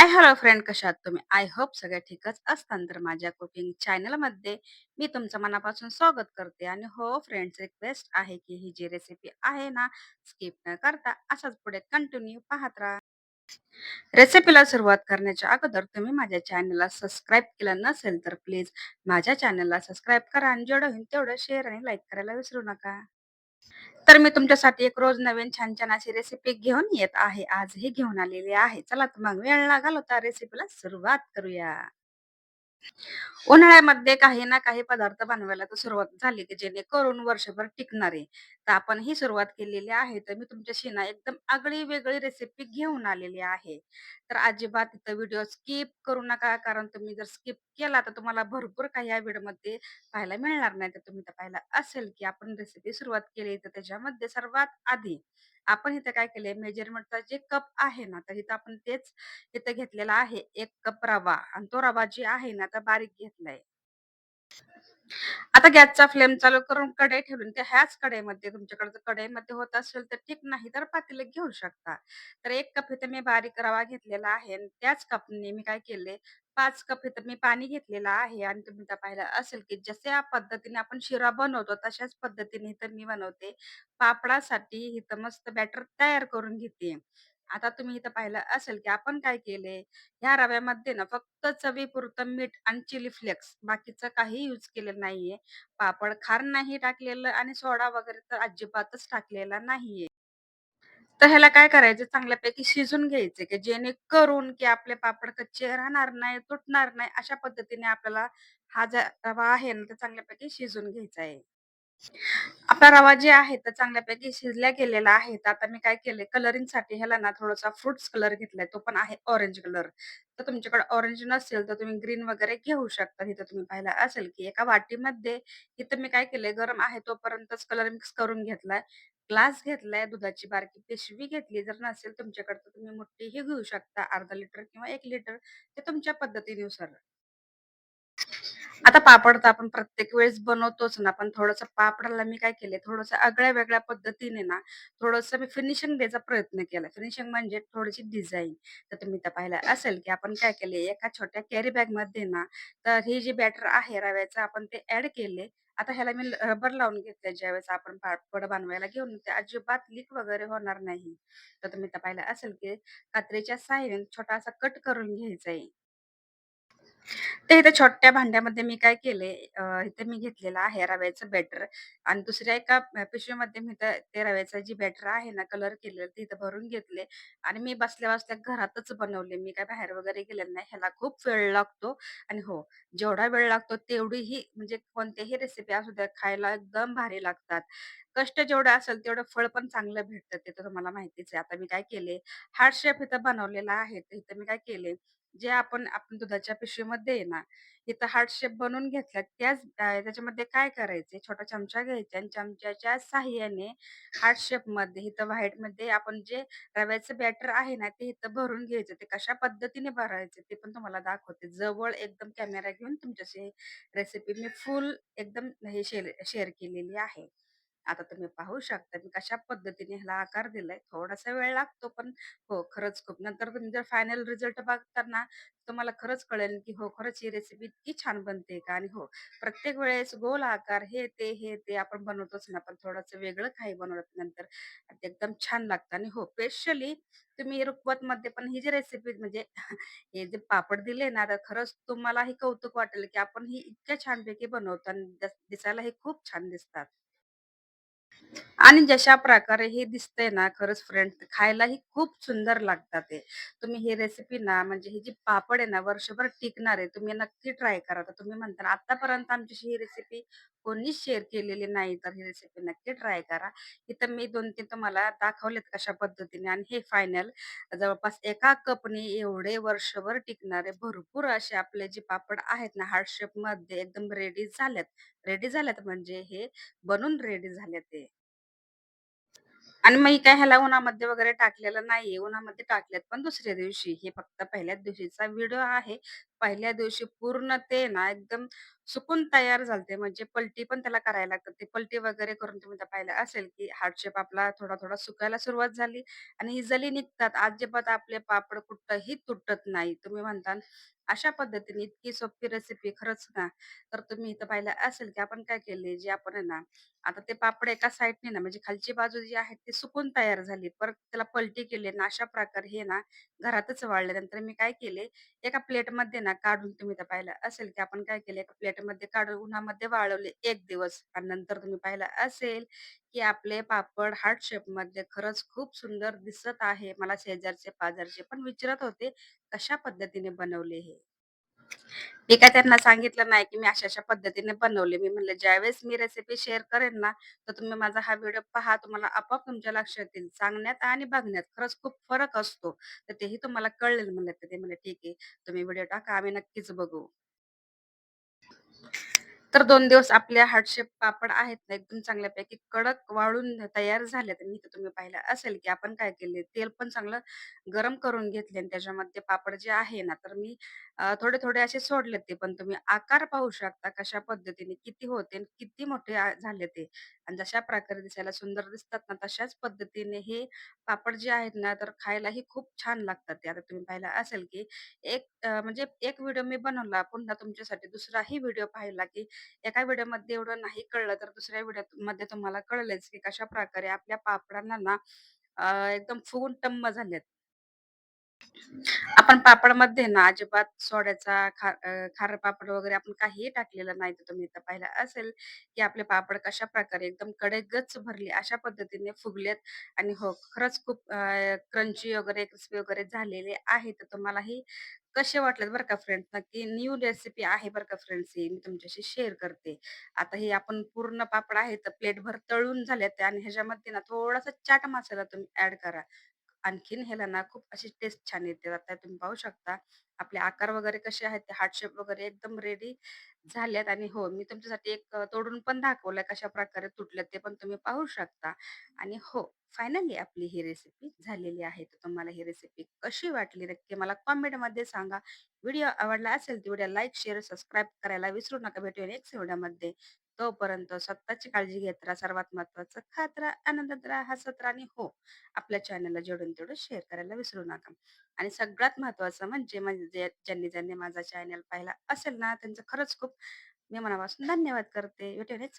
हाय, hello friend, कशा आहात तुम्ही? आय होप सगळे ठीकच असताल. तर माझ्या कुकिंग चॅनलमध्ये मी तुमचं मनापासून स्वागत करते. आणि हो फ्रेंड्स, रिक्वेस्ट आहे की ही जी रेसिपी आहे ना, स्किप न करता असाच पुढे कंटिन्यू पाहत राहा. रेसिपीला सुरुवात करण्याच्या अगोदर तुम्ही माझ्या चॅनलला सबस्क्राईब केलं नसेल तर प्लीज माझ्या चॅनलला सबस्क्राईब करा आणि जेवढं होईल तेवढं शेअर आणि लाईक करायला विसरू नका. तर मी तुमच्यासाठी एक रोज नवीन छान-छान अशी रेसिपी घेऊन येत आहे. आजही घेऊन आलेली आहे. चला तर मग वेळ न घालवता रेसिपीला सुरुवात करूया. उन्हाळ्यामध्ये काही ना काही पदार्थ बनवायला तर सुरुवात झाली, की जेणेकरून वर्षभर टिकणारे. तर आपण ही सुरुवात केलेली आहे. तर मी तुमच्याशी ना एकदम आगळी-वेगळी रेसिपी घेऊन आलेली आहे. तर अजिबात इथं व्हिडिओ स्किप करू नका. कारण तुम्ही जर स्किप केला तर तुम्हाला भरपूर काही या व्हिडिओमध्ये पाहायला मिळणार नाही. तर तुम्ही तर पाहिलं असेल, की आपण रेसिपी सुरुवात केली तर त्याच्यामध्ये सर्वात आधी आपण इथं काय केलंय, मेजरमेंटचा जे कप आहे ना, तर इथं आपण तेच इथं घेतलेला आहे 1 कप रवा आणि तो रवा जी आहे ना, आता बारीक घेतलाय. आता गॅसचा फ्लेम चालू करून कढई ठेवून त्या ह्याच कढईमध्ये तुमच्याकडे जर कढईमध्ये होत असेल तर ठीक, नाही तर पातेलं घेऊ शकता. तर 1 कप इथे मी बारीक रवा घेतलेला आहे आणि त्याच कपने मी काय केले, 5 कप इथं मी पाणी घेतलेलं आहे. आणि तुम्ही तर पाहिलं असेल, की जशा पद्धतीने आपण शिरा बनवतो तशाच पद्धतीने इथं मी बनवते. पापडासाठी इथं मस्त बॅटर तयार करून घेते. आता तुम्ही इथं पाहिलं असेल, की आपण काय केले, ह्या रव्यामध्ये ना फक्त चवीपुरतं मीठ आणि चिली फ्लेक्स, बाकीचं काही यूज केलेलं नाहीये. पापड खार नाही टाकलेलं आणि सोडा वगैरे तर अजिबातच टाकलेला नाहीये. तर ह्याला काय करायचं, चांगल्यापैकी शिजून घ्यायचे, की जेणेकरून की आपले पापड कच्चे राहणार नाही, तुटणार नाही. अशा पद्धतीने आपल्याला हा जो रवा आहे ना, तो चांगल्यापैकी शिजून घ्यायचा आहे. आपला रवा जे आहे तर चांगल्यापैकी शिजला गेलेला आहे. तर आता मी काय केलंय, कलरिंगसाठी ह्याला ना थोडासा फ्रुट्स कलर घेतलाय. तो पण आहे ऑरेंज कलर. तर तुमच्याकडे ऑरेंज नसेल तर तुम्ही ग्रीन वगैरे घेऊ शकता. इथं तुम्ही पाहिलं असेल, की एका वाटीमध्ये इथं मी काय केलंय, गरम आहे तोपर्यंतच कलर मिक्स करून घेतलाय. ग्लास घेतलाय, दुधाची बारकी पिशवी घेतली. जर नसेल तुमच्याकडे तर तुम्ही मोठीही घेऊ शकता, अर्धा लिटर किंवा 1 लिटर, ते तुमच्या पद्धतीनुसार. आता पापड तर आपण प्रत्येक वेळेस बनवतोच ना, पण थोडंसं पापडाला मी काय केलंय, थोडंसं आगळ्या-वेगळ्या पद्धतीने ना, थोडंसं मी फिनिशिंग द्यायचा प्रयत्न केला. फिनिशिंग म्हणजे थोडीशी डिझाइन. तर तुम्ही तर पाहिलं असेल, की आपण काय केले, एका छोट्या कॅरी बॅगमध्ये ना, तर हे जे बॅटर आहे रव्याचं आपण ते ॲड केले. आता ह्याला मी रबर लावून घेतलंय, ज्यावेळेस आपण पापड बनवायला घेऊन ते अजिबात लीक वगैरे होणार नाही. तर तुम्ही तर पाहिलं असेल, की कात्रीच्या साहाय्याने छोटासा कट करून घ्यायचा आहे. ते इथे छोट्या भांड्यामध्ये मी काय केले, इथे मी घेतलेलं आहे रव्याचं बॅटर आणि दुसऱ्या एका पिशवीमध्ये मी ते रव्याचं जी बॅटर आहे ना, कलर केलेलं ते इथं भरून घेतले. आणि मी बसल्या-बसल्या घरातच बनवले. मी काय बाहेर वगैरे गेले नाही. ह्याला खूप वेळ लागतो. आणि हो, जेवढा वेळ लागतो तेवढीही म्हणजे कोणत्याही रेसिपी असू द्या, खायला एकदम भारी लागतात. कष्ट जेवढं असेल तेवढं फळ पण चांगलं भेटतं, ते तर तुम्हाला माहितीच आहे. आता मी काय केले, हार्ट शेप इथं बनवलेला आहे. तर इथं मी काय केले, जे आपण आपण दुधाच्या पिशवीमध्ये आहे ना, इथं हार्ट शेप बनवून घेतला. त्याच्यामध्ये काय करायचे, छोटा चमचा घ्यायचा आणि चमच्याच्या साहाय्याने हार्ट शेपमध्ये इथं व्हाईटमध्ये आपण जे रव्याचं बॅटर आहे ना, ते इथं भरून घ्यायचं. ते कशा पद्धतीने भरायचे ते पण तुम्हाला दाखवते. जवळ एकदम कॅमेरा घेऊन तुमच्याशी रेसिपी मी फुल एकदम हे शेअर केलेली आहे. आता तुम्ही पाहू शकता मी कशा पद्धतीने ह्याला आकार दिलाय. थोडासा वेळ लागतो, पण हो, खरंच खूप. नंतर तुम्ही जर फायनल रिझल्ट बघता ना, तुम्हाला खरंच कळेल, की हो, खरंच ही रेसिपी इतकी छान बनते का. आणि हो, प्रत्येक वेळेस गोल आकार हे ते आपण बनवतोच ना, पण थोडंसं वेगळं काही बनवलं नंतर ते एकदम छान लागतं. आणि हो, स्पेशली तुम्ही रुखवतमध्ये पण ही जी रेसिपी म्हणजे हे जे पापड दिले ना, तर खरंच तुम्हालाही कौतुक वाटेल, की आपण ही इतक्या छानपैकी बनवतो आणि दिसायलाही खूप छान दिसतात. आणि जशा प्रकारे हे दिसतंय ना, खरंच फ्रेंड्स, खायलाही खूप सुंदर लागतात ते. तुम्ही ही रेसिपी ना, म्हणजे ही जी पापड आहे ना, वर्षभर टिकणार आहे. तुम्ही नक्की ट्राय करा. तर तुम्ही म्हणता ना, आतापर्यंत आमच्याशी ही रेसिपी कोणीच शेअर केलेली नाही, तर ही रेसिपी नक्की ट्राय करा. इथं मी 2-3 तुम्हाला दाखवलेत कशा पद्धतीने. आणि हे फायनल जवळपास एका कपने एवढे वर्षभर टिकणारे भरपूर असे आपले जे पापड आहेत ना, हार्ट शेपमध्ये एकदम रेडी झालेत. रेडी झालेत म्हणजे हे बनून रेडी झाले ते. आणि मी काय ह्याला उन्हामध्ये वगैरे टाकलेलं नाहीये. उन्हामध्ये टाकलेत पण दुसऱ्या दिवशी. हे फक्त पहिल्याच दिवशीचा व्हिडिओ आहे. पहिल्या दिवशी पूर्ण ते ना एकदम सुकून तयार झालते. म्हणजे पलटी पण त्याला करायला लागतात. ते पलटी वगैरे करून तुम्ही तर पाहिलं असेल, की हार्ट शेप आपला थोडा-थोडा सुकायला सुरुवात झाली आणि ही जली निघतात. अजिबात आपले पापड कुठंही तुटत नाही. तुम्ही म्हणता अशा पद्धतीने इतकी सोपी रेसिपी खरंच ना, तर तुम्ही इथं पाहिलं असेल, की आपण काय केले, जे आपण आहे ना, आता ते पापड एका साइडने ना, म्हणजे खालची बाजू जी आहे ती सुकून तयार झाली. परत त्याला पलटी केली आणि अशा प्रकारे हे ना घरातच वाळले. नंतर मी काय केले, एका प्लेटमध्ये ना काढून तुम्ही तर पाहिलं असेल, की आपण काय केलं, एका प्लेटमध्ये काढून उन्हामध्ये वाळवले 1 दिवस आणि नंतर तुम्ही पाहिलं असेल, की आपले पापड हार्ट शेपमध्ये खरंच खूप सुंदर दिसत आहे. मला शेजारचे-पाजारचे पण विचारत होते, कशा पद्धतीने बनवले हे? मी काय त्यांना सांगितलं नाही, की मी अशा-अशा पद्धतीने बनवले. मी म्हणलं, "ज्यावेळेस मी रेसिपी शेअर करेन ना, तर तुम्ही माझा हा व्हिडिओ पहा. तुम्हाला आपोआप तुमच्या लक्षात येईल. सांगण्यात आणि बघण्यात खरंच खूप फरक असतो. तर तेही तुम्हाला कळेल." म्हणलं. तर ते म्हणले, "ठीक आहे, तुम्ही व्हिडिओ टाका. आम्ही नक्कीच बघू." तर 2 दिवस आपल्या हार्ट शेप पापड आहेत ना, एकदम चांगल्यापैकी कडक वाळून तयार झालेत. आणि इथं तुम्ही पाहिलं असेल, की आपण काय केले, तेल पण चांगलं गरम करून घेतले आणि त्याच्यामध्ये पापड जे आहे ना, तर मी थोडे-थोडे असे सोडले ते. पण तुम्ही आकार पाहू शकता कशा पद्धतीने किती होते आणि किती मोठे झाले ते. आणि जशा प्रकारे दिसायला सुंदर दिसतात ना, तशाच पद्धतीने हे पापड जे आहेत ना, तर खायलाही खूप छान लागतात ते. आता तुम्ही पाहिलं असेल, की म्हणजे एक व्हिडिओ मी बनवला, पुन्हा तुमच्यासाठी दुसराही व्हिडिओ पाहिला, की एका व्हिडिओमध्ये एवढं नाही कळलं, तर दुसऱ्या व्हिडिओमध्ये तुम्हाला कळलेच, की कशाप्रकारे आपल्या पापडांना ना एकदम फुगून टम्म झालेत. आपण पापडमध्ये ना अजिबात सोड्याचा खारं पापड वगैरे आपण काहीही टाकलेलं नाही. तर तुम्ही इथं पाहिलं असेल, की आपले पापड कशाप्रकारे एकदम कडेगच्च भरले, अशा पद्धतीने फुगलेत आणि हो, खरंच खूप क्रंची वगैरे, क्रिस्पी वगैरे झालेले आहे. तर तुम्हालाही कसे वाटलेत बरं का फ्रेंड्स? नक्की न्यू रेसिपी आहे बरं का फ्रेंड्स ही मी तुमच्याशी शेअर करते. आता हे आपण पूर्ण पापड आहे तर प्लेटभर तळून झालेत आणि ह्याच्यामध्ये ना थोडासा चाट मसाला तुम्ही ॲड करा. आणखीन ह्याला ना खूप अशी टेस्ट छान येते. आता तुम्ही पाहू शकता आपले आकार वगैरे कसे आहेत ते हार्ट शेप वगैरे एकदम रेडी झाल्यात आणि हो, मी तुमच्यासाठी एक तोडून पण दाखवलाय कशाप्रकारे तुटल्यात ते पण तुम्ही पाहू शकता. आणि हो, फायनली आपली ही रेसिपी झालेली आहे. तर तुम्हाला ही रेसिपी कशी वाटली नक्की मला कमेंटमध्ये सांगा. व्हिडिओ आवडला असेल तर व्हिडिओ लाईक, शेअर, सबस्क्राईब करायला विसरू नका. भेटूया नेक्स्ट व्हिडिओमध्ये. तोपर्यंत स्वतःची काळजी घेत राहा. सर्वात महत्त्वाचं खात राहा, आनंदात राहा, हसत राहा आणि हो, आपल्या चॅनलला जेवढून तेवढं शेअर करायला विसरू नका. आणि सगळ्यात महत्त्वाचं म्हणजे ज्यांनी माझा चॅनल पाहिला असेल ना, त्यांचं खरंच खूप मी मनापासून धन्यवाद करते. भेटूया नेक्स्ट